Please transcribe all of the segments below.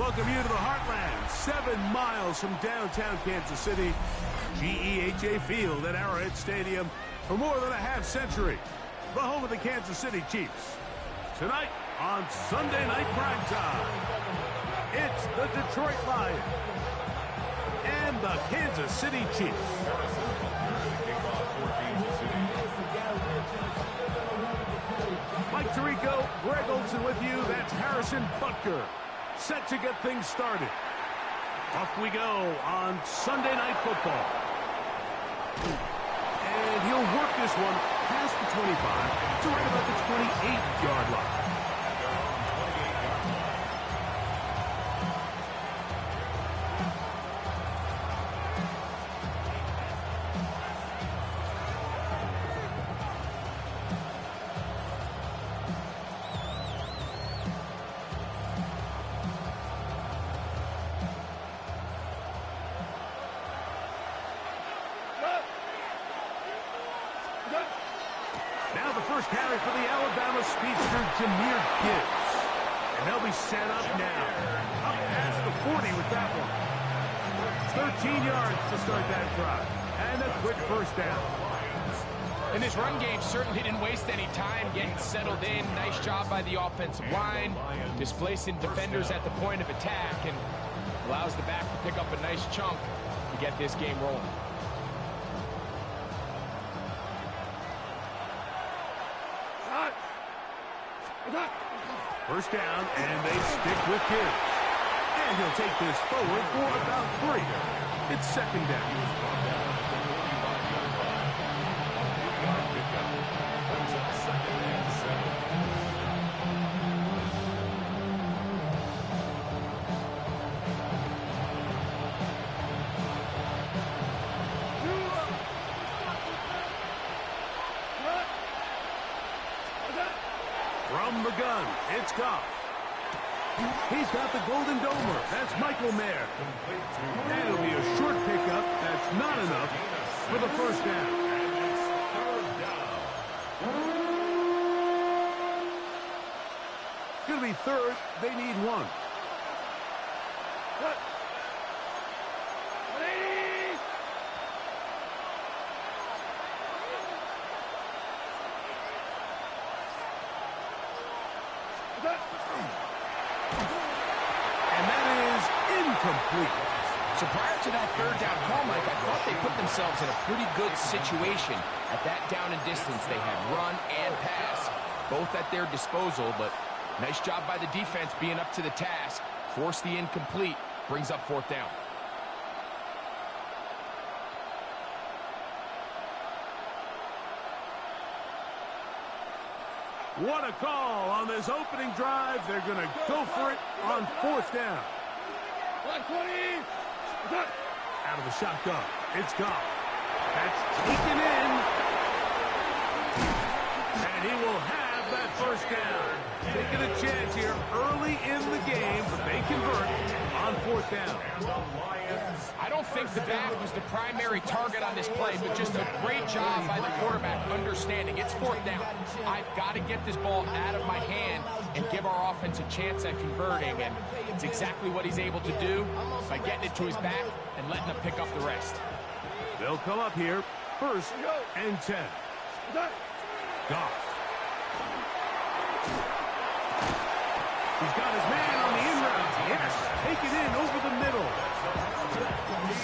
welcome you to the Heartland, 7 miles from downtown Kansas City. GEHA Field at Arrowhead Stadium for more than a half-century. The home of the Kansas City Chiefs. Tonight on Sunday Night Primetime, it's the Detroit Lions and the Kansas City Chiefs. Mike Tirico, Greg Olson with you. That's Harrison Butker, set to get things started. Off we go on Sunday Night Football. And he'll work this one past the 25 to right about the 28-yard line. Now the first carry for the Alabama speedster, Jahmyr Gibbs. And they'll be set up now. Up past the 40 with that one. 13 yards to start that drive. And a quick first down. And this run game certainly didn't waste any time getting settled in. Nice job by the offensive line, displacing defenders at the point of attack, and allows the back to pick up a nice chunk to get this game rolling. First down, and they stick with Gibbs. And he'll take this forward for about 3. It's second down. From the gun, it's Goff. He's got the Golden Domer. That's Michael Mayer. And it'll be a short pickup. That's not enough for the first down. It's going to be third. They need 1. And that is incomplete. So prior to that third down call, Mike, I thought they put themselves in a pretty good situation. At that down and distance, they had run and pass, both at their disposal, but nice job by the defense being up to the task. Force the incomplete, brings up 4th down. What a call on this opening drive. They're going to go for it on 4th down. 120. Out of the shotgun. It's Goff. That's taken in. And he will have that first down. Taking a chance here early in the game, but they convert on 4th down. I don't think the back was the primary target on this play, but just a great job by the quarterback understanding it's 4th down. I've got to get this ball out of my hand and give our offense a chance at converting, and it's exactly what he's able to do by getting it to his back and letting him pick up the rest. They'll come up here, 1st and 10. Goff. He's got his man on the in route. Yes, take it in over the middle.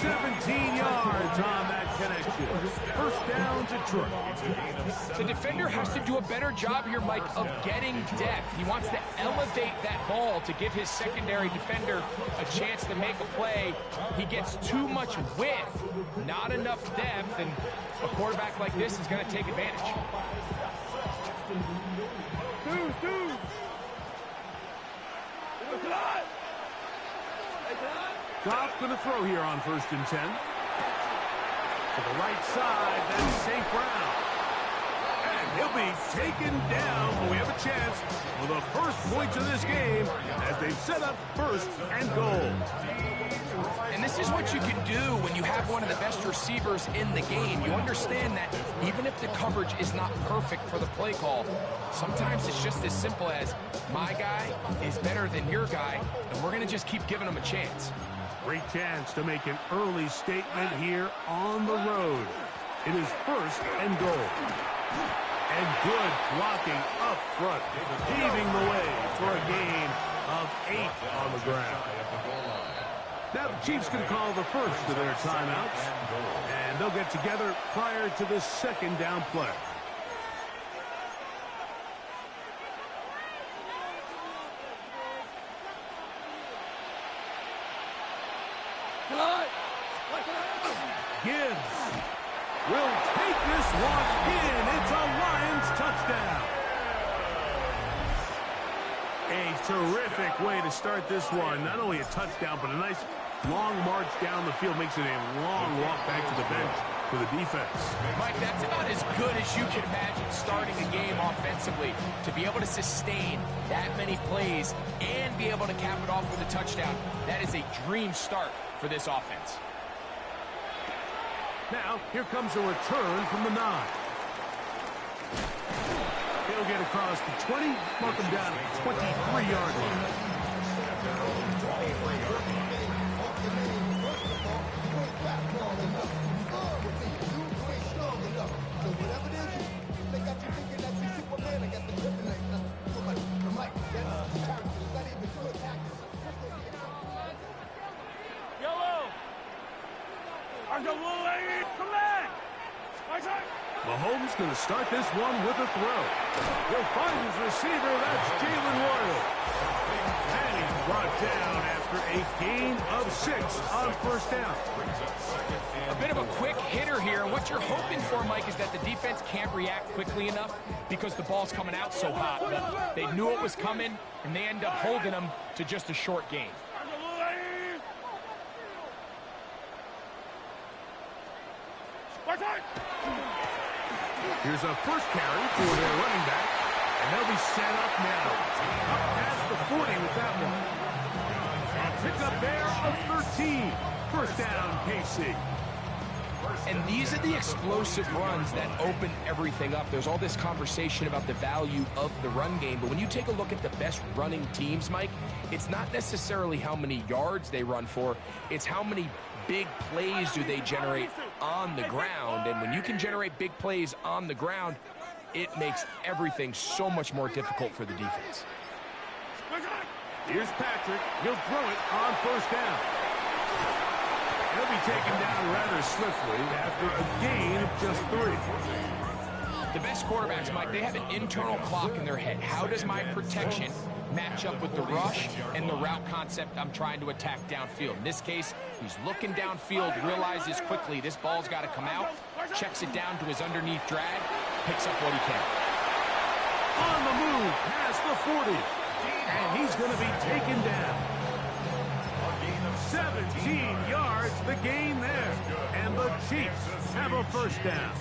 17 yards on that connection. First down, Detroit. The defender has to do a better job here, Mike, of getting depth. He wants to elevate that ball to give his secondary defender a chance to make a play. He gets too much width, not enough depth, and a quarterback like this is going to take advantage. Goff going to throw here on 1st and 10. To the right side, that's St. Brown. And he'll be taken down, but we have a chance for the first points of this game as they've set up 1st and goal. And this is what you can do when you have one of the best receivers in the game. You understand that even if the coverage is not perfect for the play call, sometimes it's just as simple as my guy is better than your guy, and we're going to just keep giving him a chance. Great chance to make an early statement here on the road. It is 1st and goal. And good blocking up front, paving the way for a gain of 8 on the ground. Now the Chiefs can call the first of their timeouts, and they'll get together prior to this 2nd down play. Gibbs will take this one in. It's a Lions touchdown. A terrific way to start this one. Not only a touchdown, but a nice long march down the field. Makes it a long walk back to the bench for the defense. Mike, that's about as good as you can imagine starting a game offensively. To be able to sustain that many plays and be able to cap it off with a touchdown, that is a dream start for this offense. Now, here comes a return from the 9. He'll get across the 20, mark him down at the 23-yard line. Mahomes going to start this one with a throw. He'll find his receiver. That's Jalen Royal. And he's brought down after a gain of 6 on 1st down. A bit of a quick hitter here. What you're hoping for, Mike, is that the defense can't react quickly enough because the ball's coming out so hot. But they knew it was coming, and they end up holding them to just a short gain. Here's a first carry for their running back, and they'll be set up now. Up past the 40 with that one. A pickup there of 13. 1st down, KC. And these are the explosive runs that open everything up. There's all this conversation about the value of the run game, but when you take a look at the best running teams, Mike, it's not necessarily how many yards they run for, it's how many big plays do they generate on the ground. And when you can generate big plays on the ground, it makes everything so much more difficult for the defense. Here's Patrick. He'll throw it on 1st down. He'll be taken down rather swiftly after a gain of just 3. The best quarterbacks, Mike, they have an internal clock in their head. How does my protection match up with the rush and the route concept I'm trying to attack downfield? In this case, he's looking downfield, realizes quickly this ball's got to come out, checks it down to his underneath drag, picks up what he can. On the move, past the 40, and he's going to be taken down. 17 yards, the gain there, and the Chiefs have a 1st down.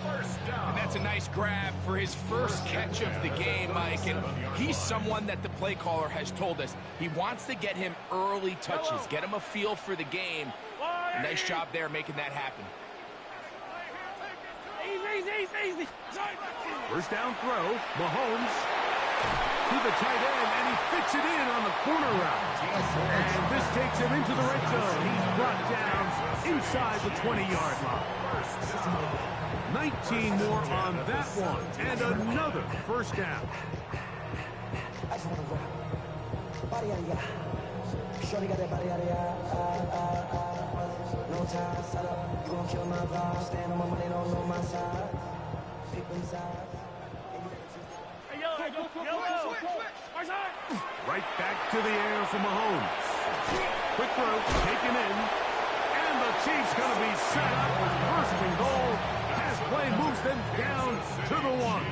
And that's a nice grab for his first catch of the game, Mike. And he's someone that the play caller has told us he wants to get him early touches, get him a feel for the game. Nice job there making that happen. Easy. 1st down throw, Mahomes to the tight end, and he fits it in on the corner route. And this takes him into the red zone. He's brought down inside the 20-yard line. 19 more on that one, and another 1st down. Right back to the air for Mahomes. Quick throw, taken in, and the Chiefs going to be set up with 1st and goal. Pass play moves them down to the 1.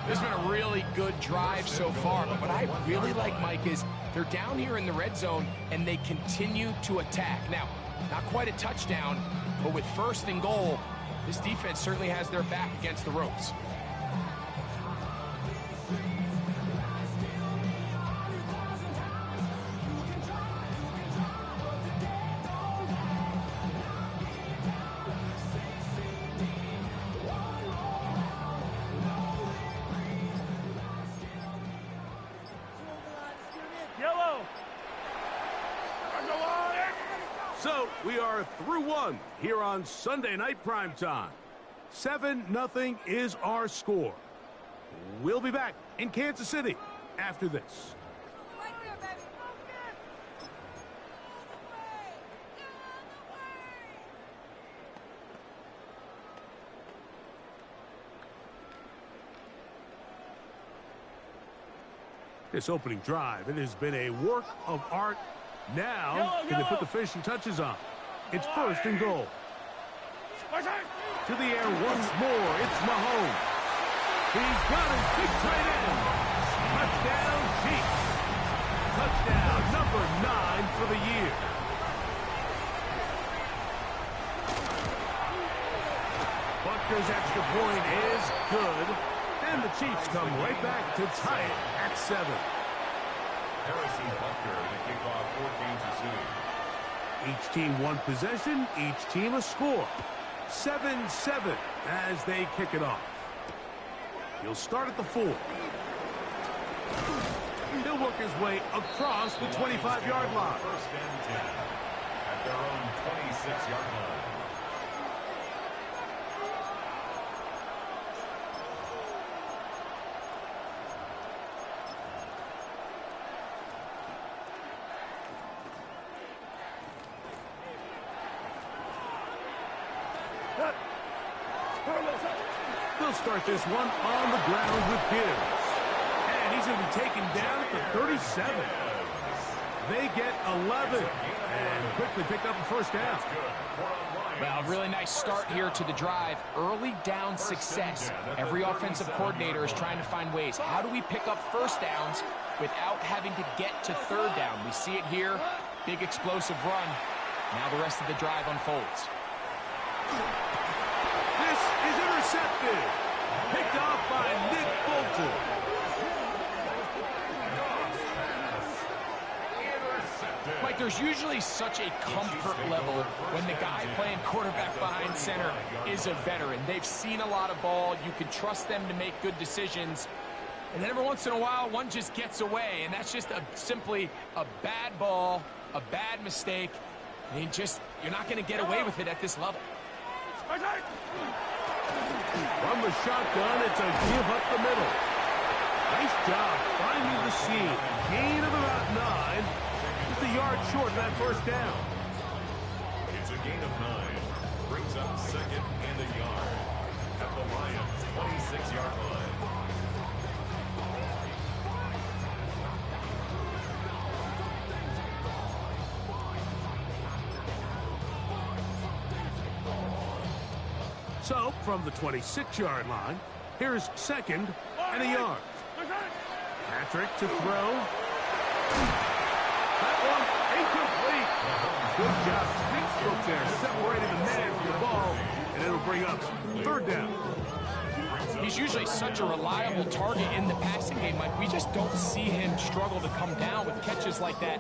This has been a really good drive so far, but what I really like, Mike, is they're down here in the red zone, and they continue to attack. Now, not quite a touchdown, but with 1st and goal, this defense certainly has their back against the ropes. So we are through one here on Sunday Night Primetime. 7-0 is our score. We'll be back in Kansas City after this. This opening drive, it has been a work of art. Now, can they put the finishing touches on? It's first and goal. To the air once more, it's Mahomes. He's got his big tight end. Touchdown, Chiefs. Touchdown, number 9 for the year. Butker's extra point is good. And the Chiefs come right back to tie it at 7. Harrison Butker, the kickoff for Kansas City. Each team one possession, each team a score. 7-7 as they kick it off. He'll start at the 4. He'll work his way across the 25-yard line. First and 10 at their own 26-yard line. They'll start this one on the ground with Gibbs. And he's going to be taken down at the 37. They get 11 and quickly pick up a first down. Well, really nice start here to the drive. Early down success. Every offensive coordinator is trying to find ways. How do we pick up first downs without having to get to third down? We see it here. Big explosive run. Now the rest of the drive unfolds. This is intercepted. Picked off by Nick Bolton. Mike, there's usually such a comfort level when the guy playing quarterback behind center is a veteran. They've seen a lot of ball. You can trust them to make good decisions. And then every once in a while, one just gets away. And that's just simply a bad ball, a bad mistake. I mean, you're not going to get away with it at this level. From the shotgun, it's a give up the middle. Nice job finding the seam. Gain of about 9. Just a yard short of that first down. It's a gain of 9. Brings up second and a yard at the Lions' 26-yard line. So, from the 26-yard line, here's second and a yard. Patrick to throw. That one incomplete. Good job. Big stroke there, separating the man from the ball, and it'll bring up third down. He's usually such a reliable target in the passing game, Mike. We just don't see him struggle to come down with catches like that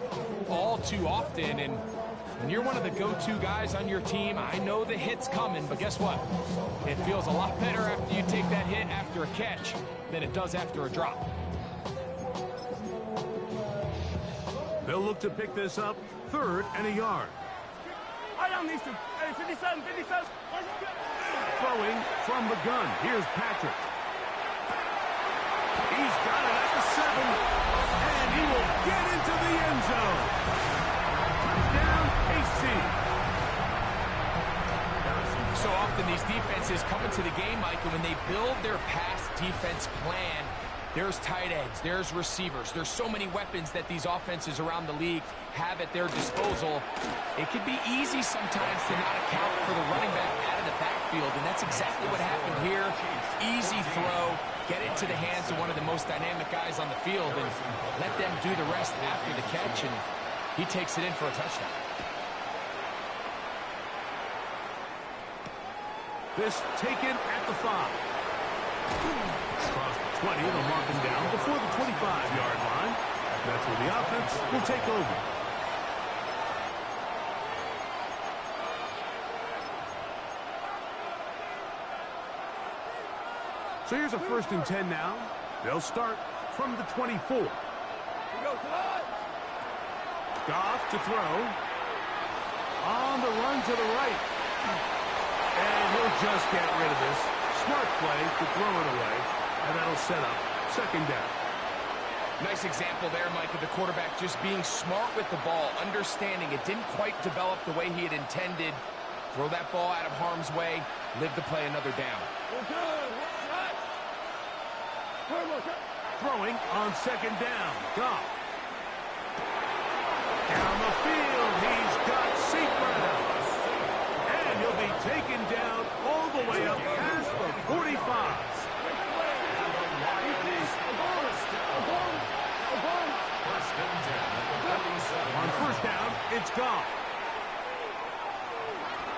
all too often. And when you're one of the go-to guys on your team, I know the hit's coming, but guess what? It feels a lot better after you take that hit after a catch than it does after a drop. They'll look to pick this up third and a yard. Throwing from the gun. Here's Patrick. He's got it at the 7, and he will get into the end zone. Touchdown, KC. So often these defenses come into the game, Mike, and when they build their pass defense plan, there's tight ends, there's receivers. There's so many weapons that these offenses around the league have at their disposal. It could be easy sometimes to not account for the running back out of the backfield, and that's exactly what happened here. Easy throw, get it to the hands of one of the most dynamic guys on the field, and let them do the rest after the catch, and he takes it in for a touchdown. This taken at the 5. Across the 20, they'll mark him down before the 25-yard line. That's where the offense will take over. So here's a 1st and 10 now. They'll start from the 24. Goff to throw. On the run to the right. And he'll just get rid of this. Smart play to throw it away. And that'll set up second down. Nice example there, Mike, of the quarterback just being smart with the ball, understanding it didn't quite develop the way he had intended. Throw that ball out of harm's way, live to play another down. Throwing on second down. Goff. Down the field, he's got St. Brown. And he'll be taken down all the way up past the 45. On first down, it's Goff.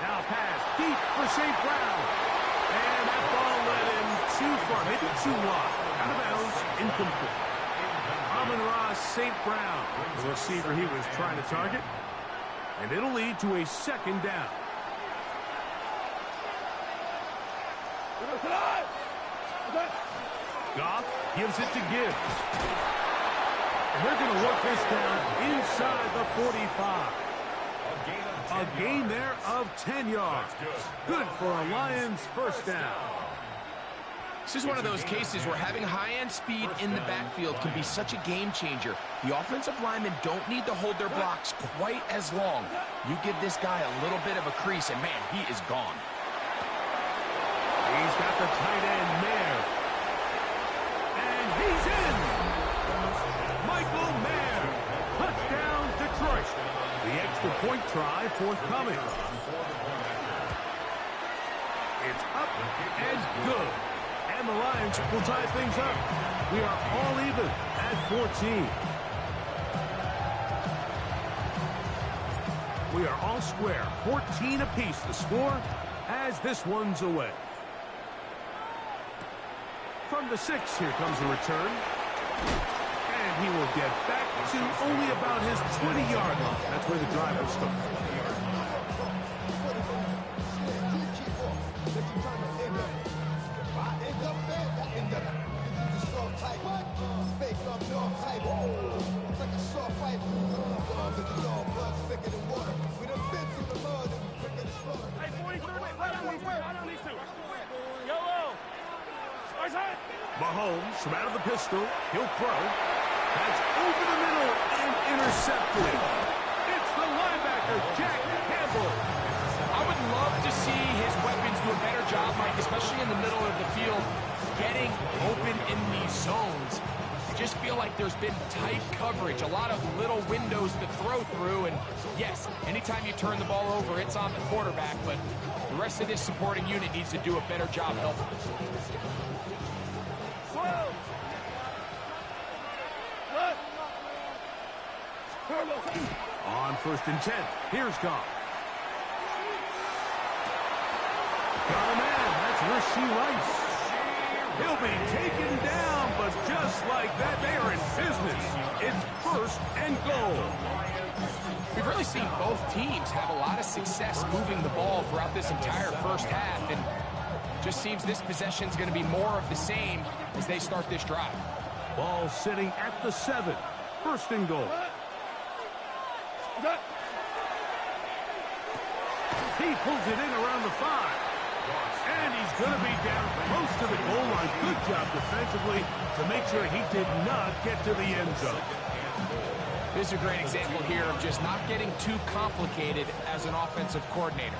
Now pass deep for St. Brown. And that ball led him too far, maybe too wide. Out of bounds, incomplete. Amon-Ra St. Brown, the receiver he was trying to target. And it'll lead to a second down. Goff gives it to Gibbs. And they're going to work this down inside the 45. A gain there of 10 yards. Good for a Lions first down. This is one of those cases where having high-end speed in the backfield can be such a game changer. The offensive linemen don't need to hold their blocks quite as long. You give this guy a little bit of a crease, and man, he is gone. He's got the tight end Mayer. And he's in. Michael Mayer. Touchdown, Detroit. The extra point try forthcoming. It's up and good. And the Lions will tie things up. We are all even at 14. We are all square. 14 apiece the score as this one's away. From the 6, here comes the return. And he will get back to only about his 20-yard line. That's where the drive will start. Mahomes from out of the pistol. He'll throw. That's over the middle and intercepted. It's the linebacker, Jack Campbell. I would love to see his weapons do a better job, Mike, especially in the middle of the field, getting open in these zones. I just feel like there's been tight coverage, a lot of little windows to throw through, and yes, anytime you turn the ball over, it's on the quarterback, but the rest of this supporting unit needs to do a better job helping. On first and 10, here's Goff. Got a man, that's Rasheed Rice. He'll be taken down, but just like that, they are in business. It's first and goal. We've really seen both teams have a lot of success moving the ball throughout this entire first half, and just seems this possession's going to be more of the same as they start this drive. Ball sitting at the 7, first and goal. He pulls it in around the 5. And he's going to be down close to the goal line. Good job defensively to make sure he did not get to the end zone. This is a great example here of just not getting too complicated as an offensive coordinator.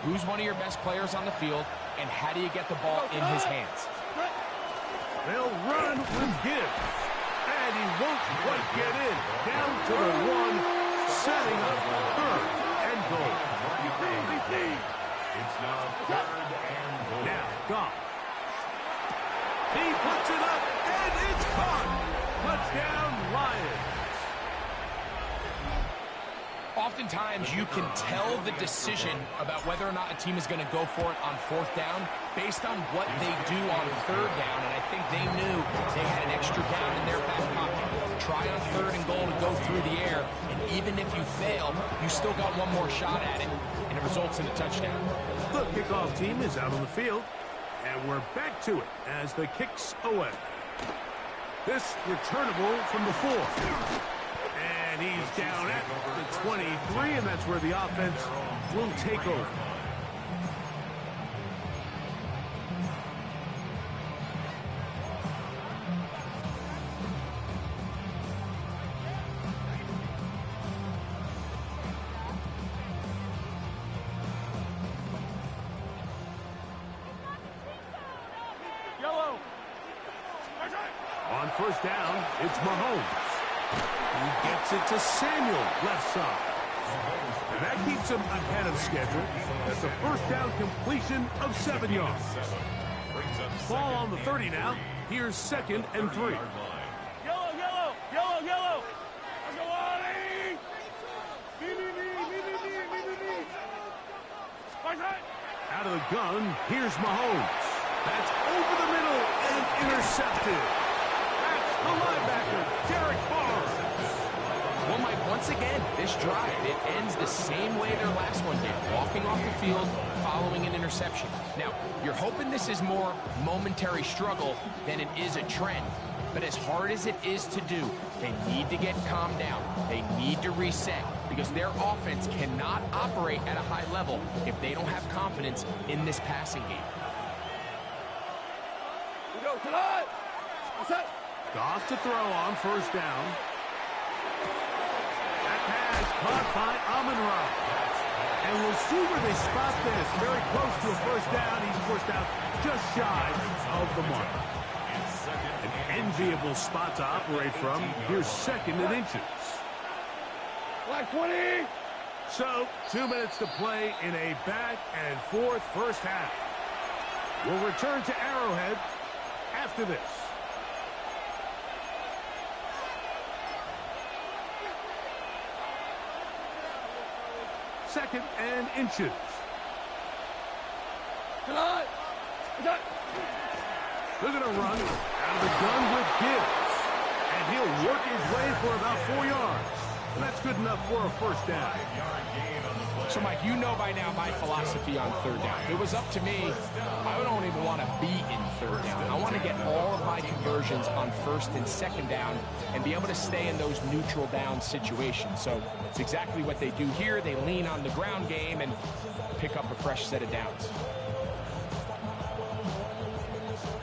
Who's one of your best players on the field, and how do you get the ball in his hands? They'll run with Gibbs. And he won't quite get in. Down to the 1, setting up third and goal. It's now third and goal. Now, Goff. He puts it up, and it's caught. Touchdown, Lions. Oftentimes, you can tell the decision about whether or not a team is going to go for it on fourth down based on what they do on third down, and I think they knew they had an extra down in their back pocket. Try on third and goal to go through the air, and even if you fail, you still got one more shot at it, and it results in a touchdown. The kickoff team is out on the field, and we're back to it as the kick's away. This returnable from the 4. And he's down at the 23, and that's where the offense will take over. On first down, it's Mahomes. He gets it to Samuel, left side. And that keeps him ahead of schedule. That's a first down completion of 7 yards. Ball on the 30 now. Here's 2nd and 3. Yellow, yellow, yellow, yellow. Out of the gun, here's Mahomes. That's over the middle and intercepted. That's the linebacker, Derek Barr. Well, Mike, once again, this drive, it ends the same way their last one did, walking off the field following an interception. Now, you're hoping this is more momentary struggle than it is a trend. But as hard as it is to do, they need to get calmed down. They need to reset because their offense cannot operate at a high level if they don't have confidence in this passing game. Goff to throw on first down. That pass caught by Amon-Ra. And we'll see where they spot this. Very close to a first down. He's forced out just shy of the mark. An enviable spot to operate from. Here's 2nd and inches. Black 20. So, 2 minutes to play in a back-and-forth first half. We'll return to Arrowhead after this. 2nd and inches. They're going to run out of the gun with Gibbs. And he'll work his way for about 4 yards. And that's good enough for a first down. So, Mike, you know by now my philosophy on third down. If it was up to me, I don't even want to be in third down. I want to get all of my conversions on 1st and 2nd down and be able to stay in those neutral down situations. So it's exactly what they do here. They lean on the ground game and pick up a fresh set of downs.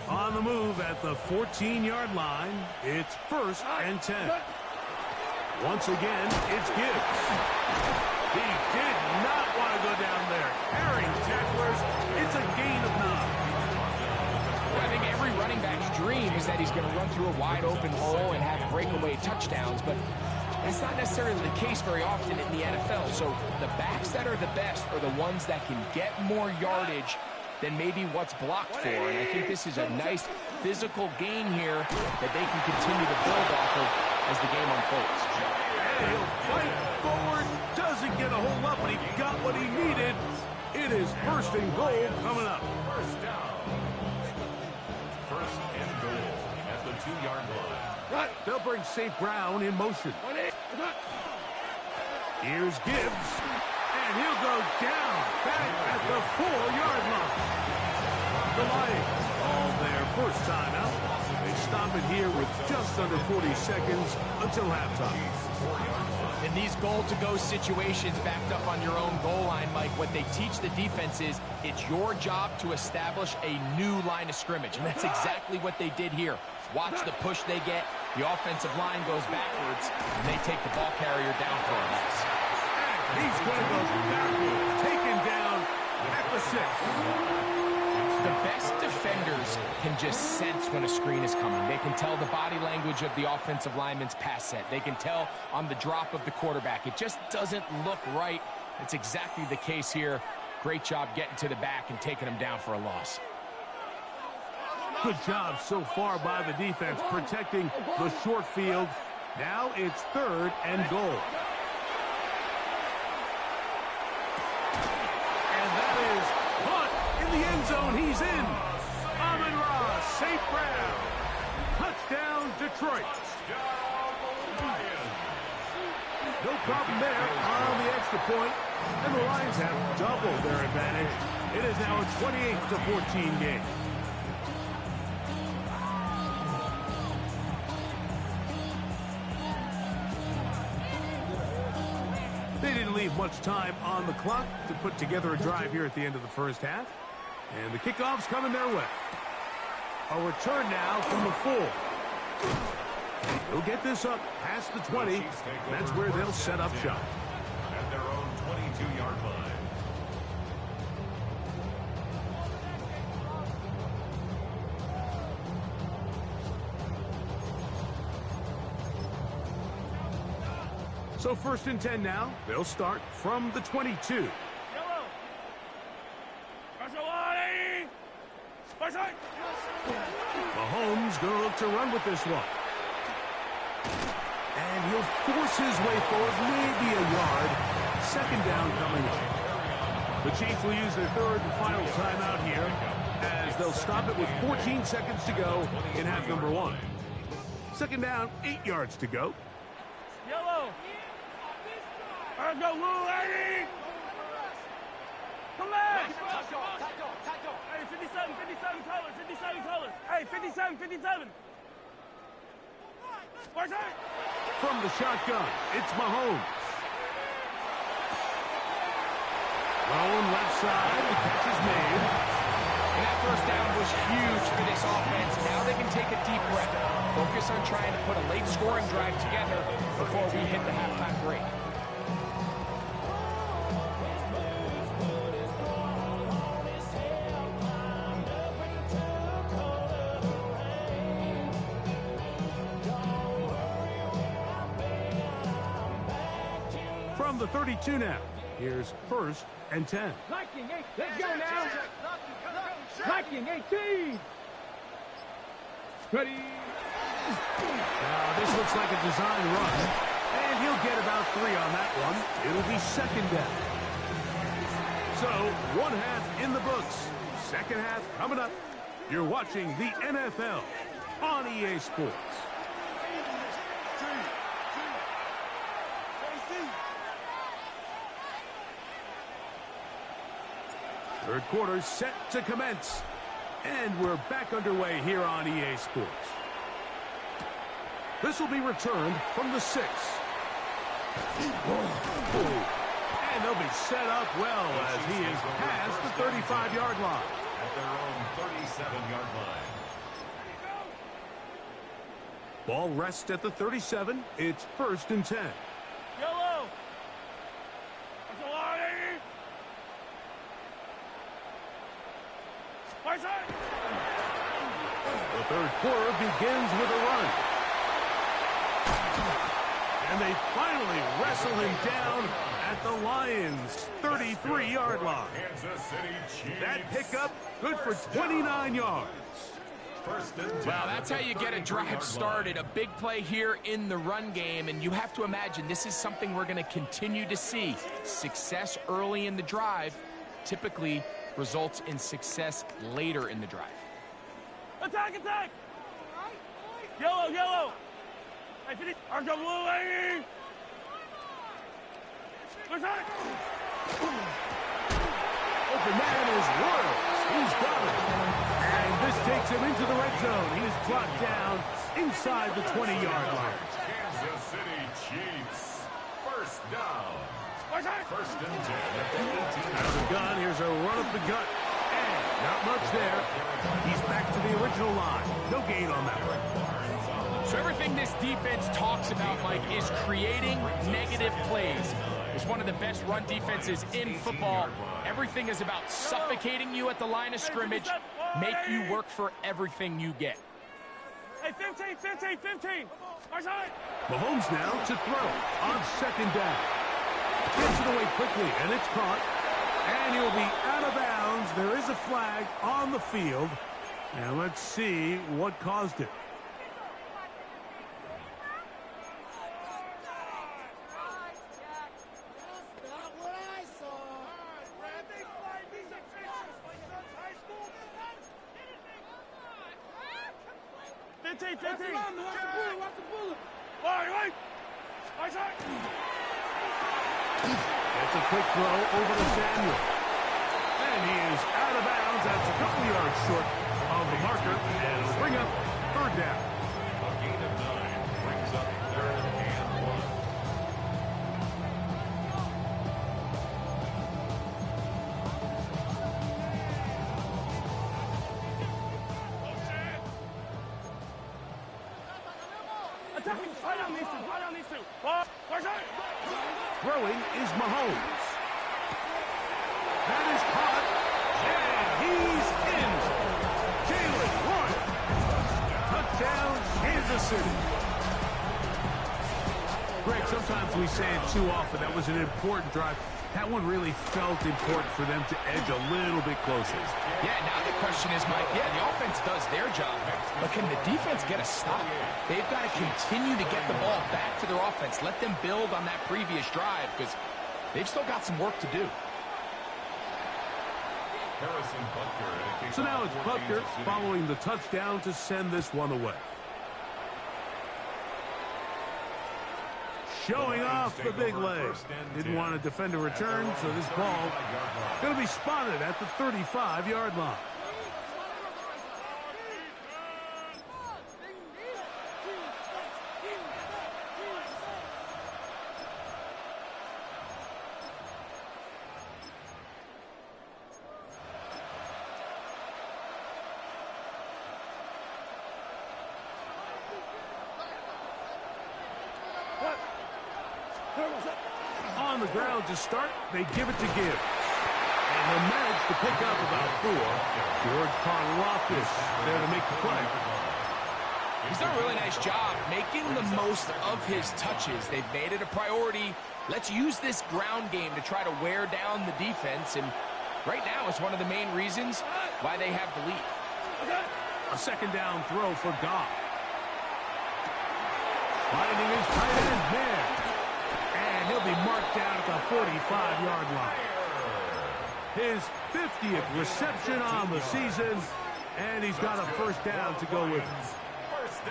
On the move at the 14-yard line, it's 1st and 10. Once again, it's Gibbs. He did not want to go down there. Carrying tacklers, it's a gain of 9. Well, I think every running back's dream is that he's going to run through a wide open hole and have breakaway touchdowns, but that's not necessarily the case very often in the NFL. So the backs that are the best are the ones that can get more yardage than maybe what's blocked for. And I think this is a nice physical gain here that they can continue to build off of as the game unfolds. And he'll fight forward, doesn't get a whole lot, but he got what he needed. It is 1st and goal coming up. First down. 1st and goal at the 2-yard line. They'll bring St. Brown in motion. Here's Gibbs. And he'll go down back at the 4-yard line. The Lions all their first timeout. They stop it here with just under 40 seconds until halftime. In these goal-to-go situations backed up on your own goal line, Mike, what they teach the defense is it's your job to establish a new line of scrimmage. And that's exactly what they did here. Watch the push they get. The offensive line goes backwards, and they take the ball carrier down for a loss. He's going to go backward, taken down at the 6. The best defenders can just sense when a screen is coming. They can tell the body language of the offensive lineman's pass set. They can tell on the drop of the quarterback. It just doesn't look right. It's exactly the case here. Great job getting to the back and taking them down for a loss. Good job so far by the defense protecting the short field. Now it's 3rd and goal. And that is caught in the end zone. He's in. Amon-Ra, St. Brown. Touchdown, Detroit. No problem there on the extra point. And the Lions have doubled their advantage. It is now a 28-14 game. leave much time on the clock to put together a drive here at the end of the first half. And the kickoff's coming their way. A return now from the 4. They'll get this up past the 20. That's where they'll set up shop. At their own 22-yard line. So 1st and 10 now. They'll start from the 22. Mahomes going to look to run with this one. And he'll force his way forward, maybe a yard. 2nd down coming up. The Chiefs will use their 3rd and final timeout here as they'll stop it with 14 seconds to go in half number 1. 2nd down, 8 yards to go. Yellow. Let's go, Lou, Eddie. Come back. Hey, 57 colors, 57 colors. Hey, 57. From the shotgun, it's Mahomes. Rolling left side, the catch is made. And that 1st down was huge for this offense. Now they can take a deep breath, focus on trying to put a late scoring drive together before we hit the halftime break. From the 32 now, here's 1st and 10. Viking 8. Let's go now. Viking 18. Ready. Now this looks like a design run, and he'll get about 3 on that one. It'll be 2nd down. So 1 half in the books. 2nd half coming up. You're watching the NFL on EA Sports. Third quarter set to commence. And we're back underway here on EA Sports. This will be returned from the 6. And they'll be set up well as he is past the 35-yard line. At their own 37-yard line. Ball rests at the 37. It's 1st and 10. Yellow. That's a lot, Eddie. The 3rd quarter begins with a run. And they finally wrestle him down at the Lions' 33-yard line. Kansas City Chiefs. That pickup good for 29 yards. Well, that's how you get a drive started. A big play here in the run game, and you have to imagine this is something we're going to continue to see. Success early in the drive typically results in success later in the drive. Attack! Yellow! Hey, finish! Argo blue, lady! Attack! Open man is Royals. He's got it. And this takes him into the red zone. He is brought down inside the 20-yard line. Kansas City Chiefs. 1st down. 1st and 10 at the 18. Out of the gun, here's a run up the gut. And not much there. He's back to the original line. No gain on that one. So everything this defense talks about, Mike, is creating negative plays. It's one of the best run defenses in football. Everything is about suffocating you at the line of scrimmage, make you work for everything you get. Hey, 15. Mahomes now to throw on 2nd down. Gets it away quickly, and it's caught. And he'll be out of bounds. There is a flag on the field. And let's see what caused it. It's a quick throw over to Samuel. And he is out of bounds. That's a couple yards short of the marker. And it'll bring up 3rd down. A gain of 9 brings up 3rd and 1. Throwing is Mahomes. That is caught. And he's in. Jalen Warren. Touchdown, Kansas City. Greg, sometimes we say it too often. That was an important drive. That one really felt important for them to edge a little bit closer. Yeah, now the question is, Mike, yeah, the offense does their job, but can the defense get a stop? They've got to continue to get the ball back to their offense. Let them build on that previous drive because they've still got some work to do. So now it's Butker following the touchdown to send this one away. Showing off the big leg. Didn't want to defend a return, so this ball going to be spotted at the 35-yard line. On the ground to start, they give it to Gibbs. And he'll manage to pick up about 4. George Karlaftis there to make the play. He's done a really nice job making the most of his touches. They've made it a priority. Let's use this ground game to try to wear down the defense. And right now it's one of the main reasons why they have the lead. A second down throw for Goff. Finding his tight end there. And he'll be marked down at the 45-yard line. His 50th reception on the season, and he's got a first down to go with him.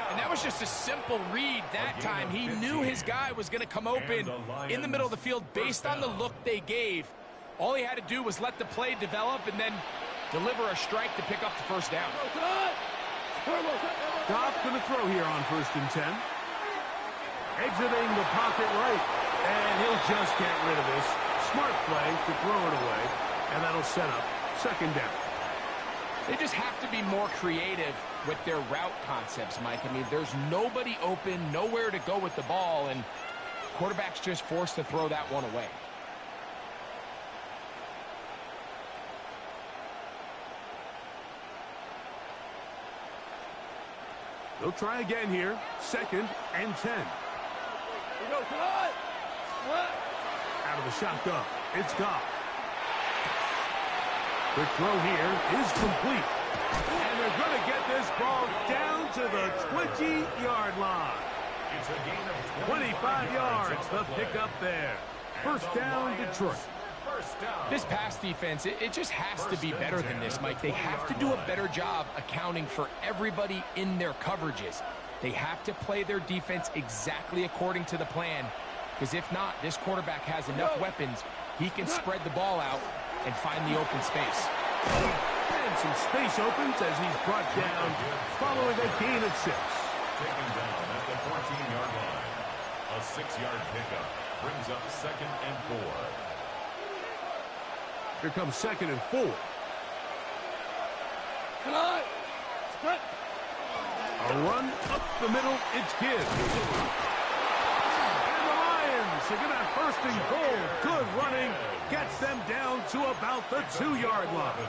And that was just a simple read that time. He knew his guy was going to come open in the middle of the field based on the look they gave. All he had to do was let the play develop and then deliver a strike to pick up the first down. Goff going to throw here on 1st and 10. Exiting the pocket right. And he'll just get rid of this. Smart play to throw it away. And that'll set up second down. They just have to be more creative with their route concepts, Mike. I mean, there's nobody open, nowhere to go with the ball, and quarterback's just forced to throw that one away. They'll try again here. 2nd and 10. Out of the shotgun, it's Goff. The throw here is complete. And they're going to get this ball down to the 20-yard line. 25 yards, the pickup there. First down, Detroit. This pass defense, it just has to be better than this, Mike. They have to do a better job accounting for everybody in their coverages. They have to play their defense exactly according to the plan. Because if not, this quarterback has enough weapons, he can spread the ball out and find the open space. And some space opens as he's brought down following a gain of 6. Taken down at the 14-yard line. A 6-yard pickup brings up 2nd and 4. Here comes 2nd and 4. A run up the middle, it's Gibbs. They're going to have 1st and goal. Good running. Gets them down to about the 2-yard line.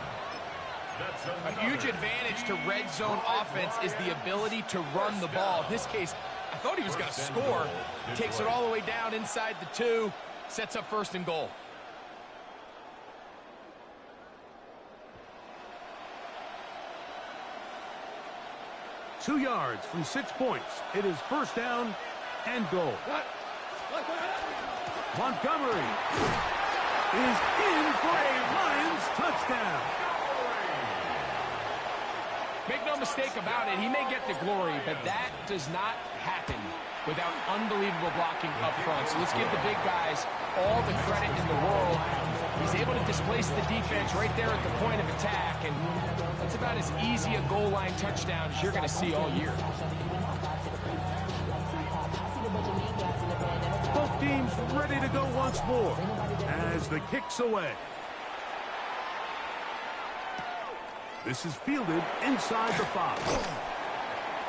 A huge advantage to red zone offense is the ability to run the ball. In this case, I thought he was going to score. Takes it all the way down inside the 2. Sets up 1st and goal. Two yards from 6 points. It is 1st down and goal. Montgomery is in for a Lions touchdown. Make no mistake about it, he may get the glory, but that does not happen without unbelievable blocking up front. So let's give the big guys all the credit in the world. He's able to displace the defense right there at the point of attack, and that's about as easy a goal line touchdown as you're going to see all year. Both teams ready to go once more as the kick's away. This is fielded inside the 5.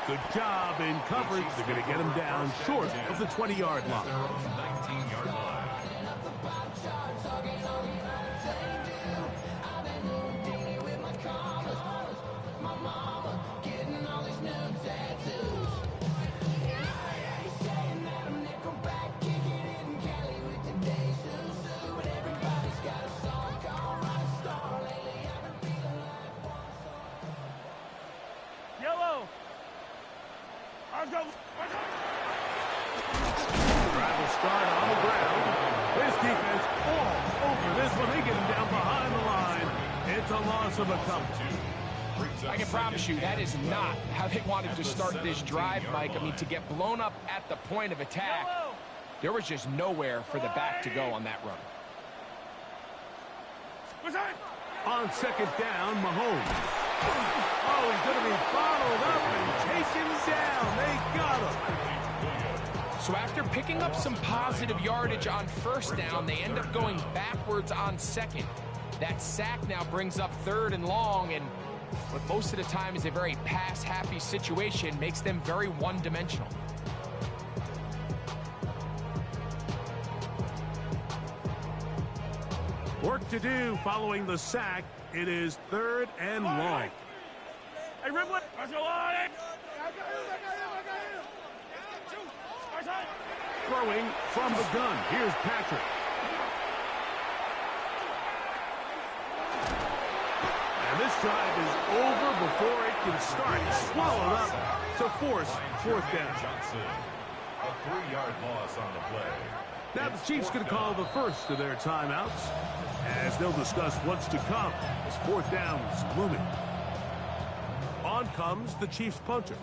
Good job in coverage. They're going to get him down short of the 20-yard line. 19-yard line. Yellow. Let's go. Drive start on the ground. This defense all over this one. They get him down behind the line. It's a loss of a couple. I can promise you that is not how they wanted to start this drive, Mike. I mean, to get blown up at the point of attack, there was just nowhere for the back to go on that run. On second down, Mahomes. Oh, he's going to be followed up and taken down. They got him. So after picking up some positive yardage on first down, they end up going backwards on second. That sack now brings up third and long, and what most of the time is a very pass-happy situation makes them very one-dimensional. Work to do following the sack. It is third and long. Hey, Ripley. Let's go on it. Throwing from the gun. Here's Patrick. And this drive is over before it can start. He's swallowed up to force fourth down. Johnson, a 3-yard loss on the play. Now the Chiefs going to call the first of their timeouts as they'll discuss what's to come as fourth down is looming. On comes the Chiefs punter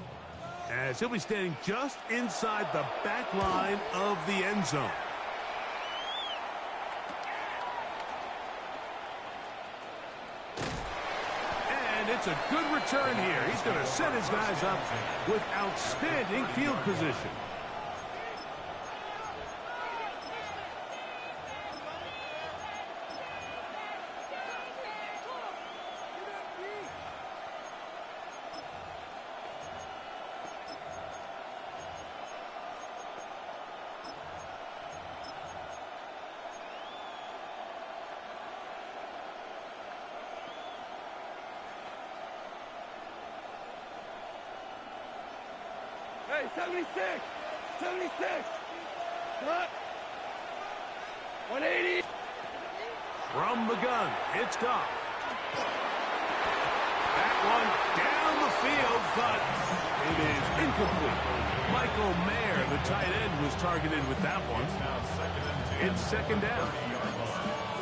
as he'll be standing just inside the back line of the end zone. And it's a good return here. He's going to set his guys up with outstanding field position. Hey, 76. 76. Cut. 180. From the gun, it's Goff. That one down the field, but it is incomplete. Michael Mayer, the tight end, was targeted with that one. It's second down.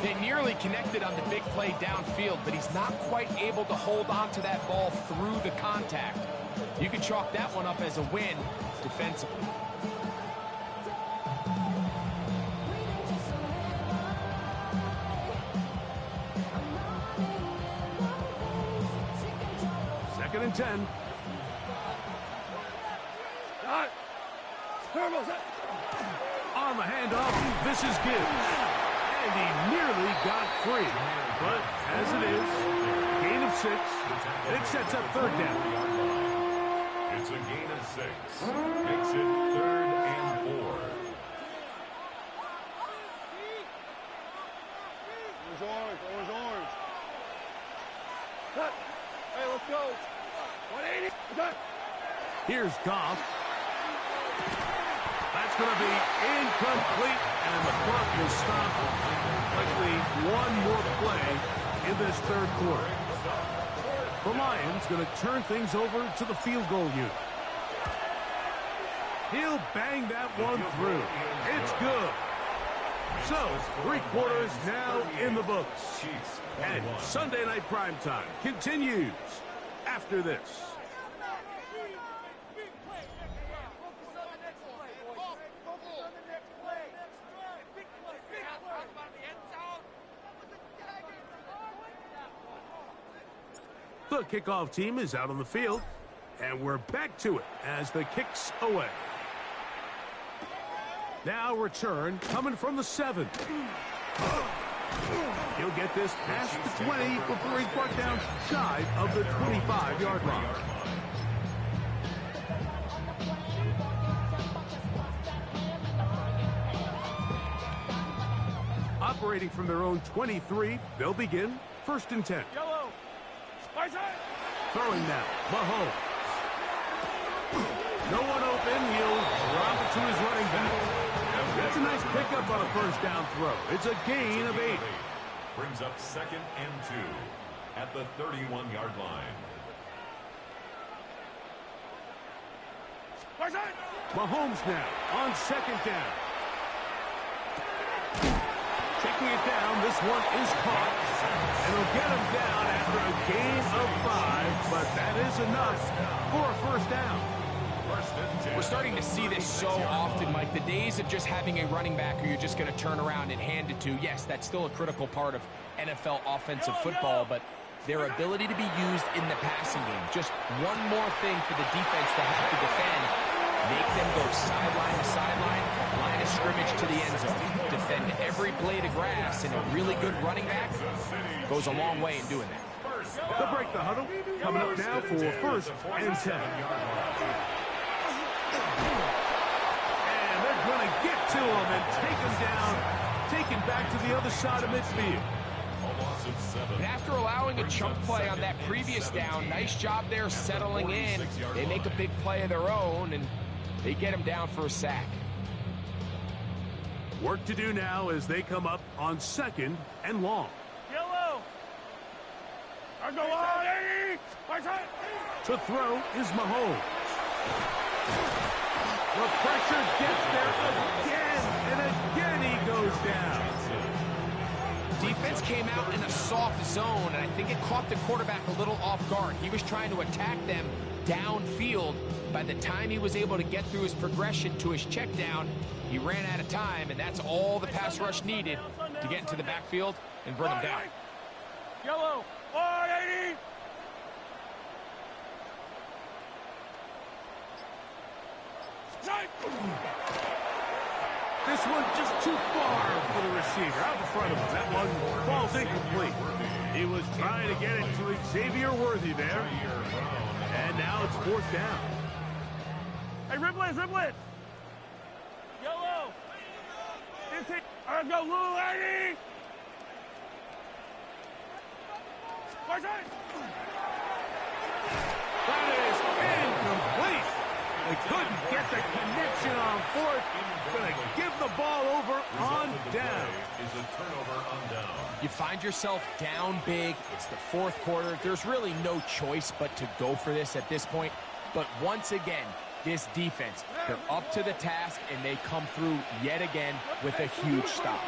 They nearly connected on the big play downfield, but he's not quite able to hold on to that ball through the contact. You can chalk that one up as a win defensively. Second and 10. On the handoff, this is Gibbs. And he nearly got free. But as it is, gain of 6, and it sets up third down. It's a gain of 6. Makes it 3rd and 4. Orange. Cut. Hey, let's go. 180. Cut. Here's Goff. That's going to be incomplete, and the clock will stop. Likely one more play in this third quarter. The Lions going to turn things over to the field goal unit. He'll bang that one through. It's good. So, 3 quarters now in the books. And Sunday Night Primetime continues after this. The kickoff team is out on the field, and we're back to it as the kick's away. Now return coming from the 7. He'll get this past the 20 before he's brought down shy of the 25-yard line. Operating from their own 23, they'll begin 1st and 10. Yellow. Throwing now, Mahomes. No one open, he'll drop it to his running back. That's a nice pickup on a 1st down throw. It's a gain of 8. Brings up 2nd and 2 at the 31-yard line. Mahomes now on 2nd down. Taking it down, this one is caught. And he'll get him down after a gain of 5, but that is enough for a 1st down. We're starting to see this so often, Mike. The days of just having a running back who you're just going to turn around and hand it to, yes, that's still a critical part of NFL offensive football, but their ability to be used in the passing game. Just one more thing for the defense to have to defend. Make them go sideline to sideline, line of scrimmage to the end zone. Defend every blade of grass, and a really good running back goes a long way in doing that. They'll break the huddle. Coming up now for 1st and 10. And they're going to get to him and take him down, take him back to the other side of midfield. And after allowing a chunk play on that previous down, nice job there settling in. They make a big play of their own, and they get him down for a sack. Work to do now as they come up on 2nd and long. Yellow. To throw is Mahomes. The pressure gets there again, and again he goes down. Defense came out in a soft zone, and I think it caught the quarterback a little off guard. He was trying to attack them downfield. By the time he was able to get through his progression to his check down, he ran out of time, and that's all the pass rush needed to get into the backfield and bring him down. Yellow. 180. This one just too far for the receiver. Out in front of him. That one falls incomplete. He was trying to get it to Xavier Worthy there. And now it's 4th down. Hey, Riblet. Yellow. Let's go, Lou, lady. That is incomplete. They couldn't get the connection on 4th. Going to give the ball over on down. Is a turnover on down. You find yourself down big. It's the 4th quarter. There's really no choice but to go for this at this point. But once again, this defense, they're up to the task, and they come through yet again with a huge stop.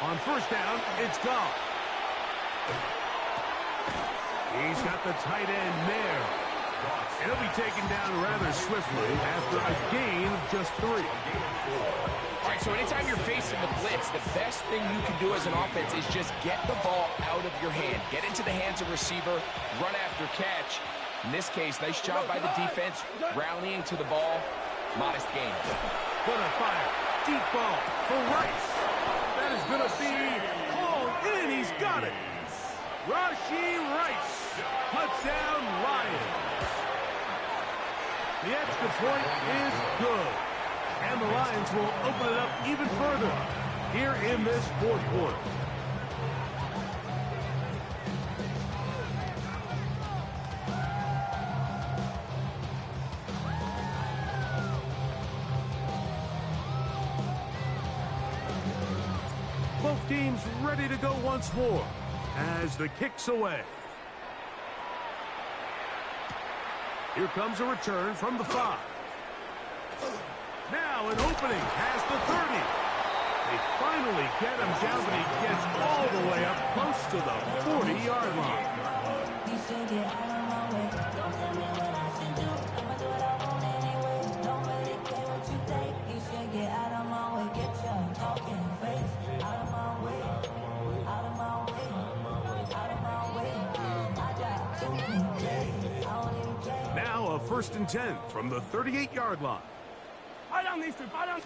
On 1st down, it's gone. He's got the tight end there. He'll be taken down rather swiftly after a gain of just 3. All right, so anytime you're facing the blitz, the best thing you can do as an offense is just get the ball out of your hand. Get into the hands of receiver, run after catch. In this case, nice job by the defense, rallying to the ball. Modest gain. Gonna fire. Deep ball for Rice. That is gonna be hauled in. He's got it. Rashee Rice. Touchdown, Lions. The extra point is good. And the Lions will open it up even further here in this 4th quarter. Both teams ready to go once more as the kick's away. Here comes a return from the 5. Now an opening past the 30. They finally get him down, but he gets all the way up close to the 40-yard line. Now a 1st and 10 from the 38-yard line. Fight down these two. Fight down.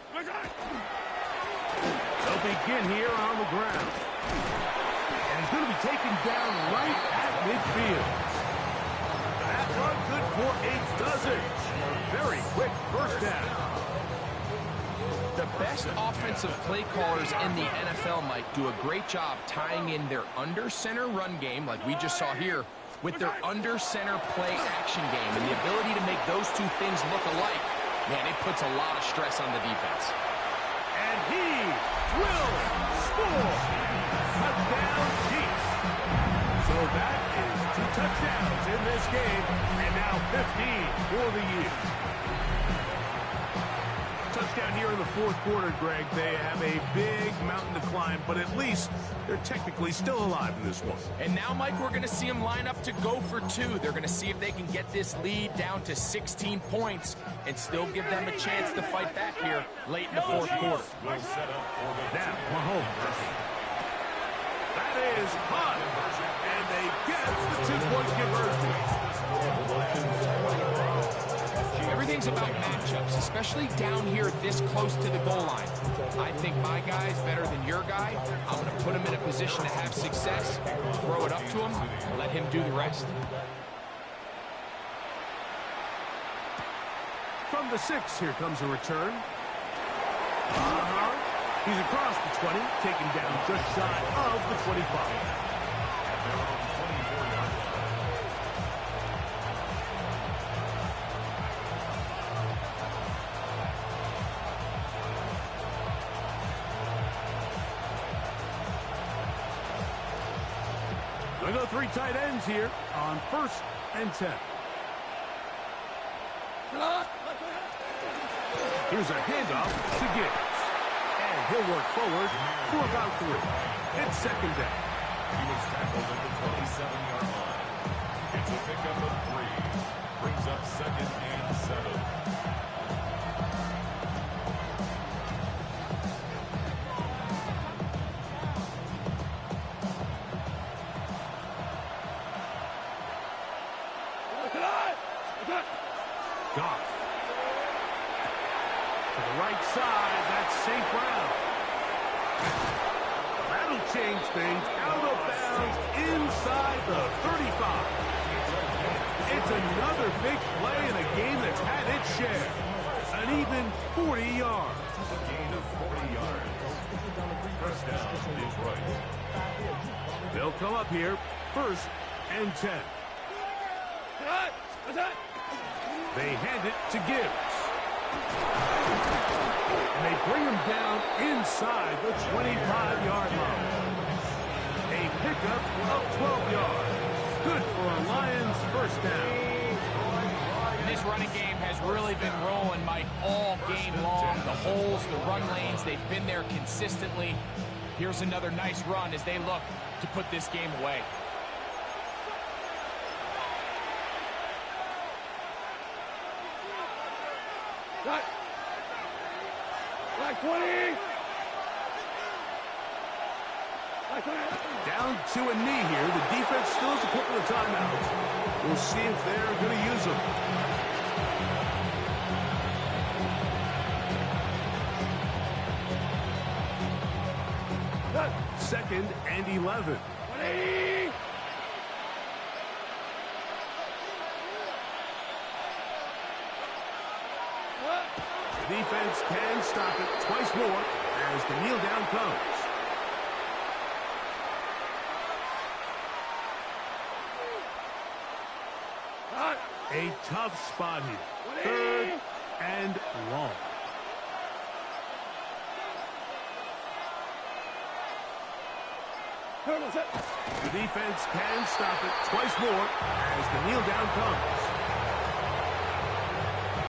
They'll begin here on the ground. And he's going to be taken down right at midfield. That run good for 8 dozen. A very quick 1st down. The best offensive play callers in the NFL, Mike, do a great job tying in their under-center run game, like we just saw here, with their under-center play action game. And the ability to make those two things look alike, man, it puts a lot of stress on the defense. And he will score. Touchdown, Chiefs. So that is 2 touchdowns in this game, and now 15 for the year. Touchdown here in the fourth quarter, Greg. They have a big mountain to climb, but at least they're technically still alive in this one. And now, Mike, we're going to see them line up to go for 2. They're going to see if they can get this lead down to 16 points and still give them a chance to fight back here late in the fourth quarter. Now, Mahomes. That is hot. And they get the 2-point conversion. Everything's about matchups, especially down here this close to the goal line. I think my guy's better than your guy. I'm going to put him in a position to have success, throw it up to him, and let him do the rest. From the 6, here comes a return. He's across the 20, taken down just shy of the 25. They go 3 tight ends here on 1st and 10. Here's a handoff to Gibbs. And he'll work forward for about 3. It's 2nd down. He was tackled at the 27-yard line. It's a pickup of 3. Brings up 2nd and 7. Goff. To the right side, that's St. Brown. That'll change things. Out of bounds inside the 35. It's another big play in a game that's had its share. An even 40 yards. A gain of 40 yards. First down, Detroit. They'll come up here, 1st and 10. They hand it to Gibbs. And they bring him down inside the 25-yard line. A pickup of 12 yards. Good for a Lions first down. And this running game has really been rolling, Mike, all game long. The holes, the run lanes, they've been there consistently. Here's another nice run as they look to put this game away. Black 20. Down to a knee here. The defense still has a couple of timeouts. We'll see if they're going to use them. Second and 11. 20. The defense can stop it twice more as the kneel down comes. A tough spot here. 3rd and long. The defense can stop it twice more as the kneel down comes.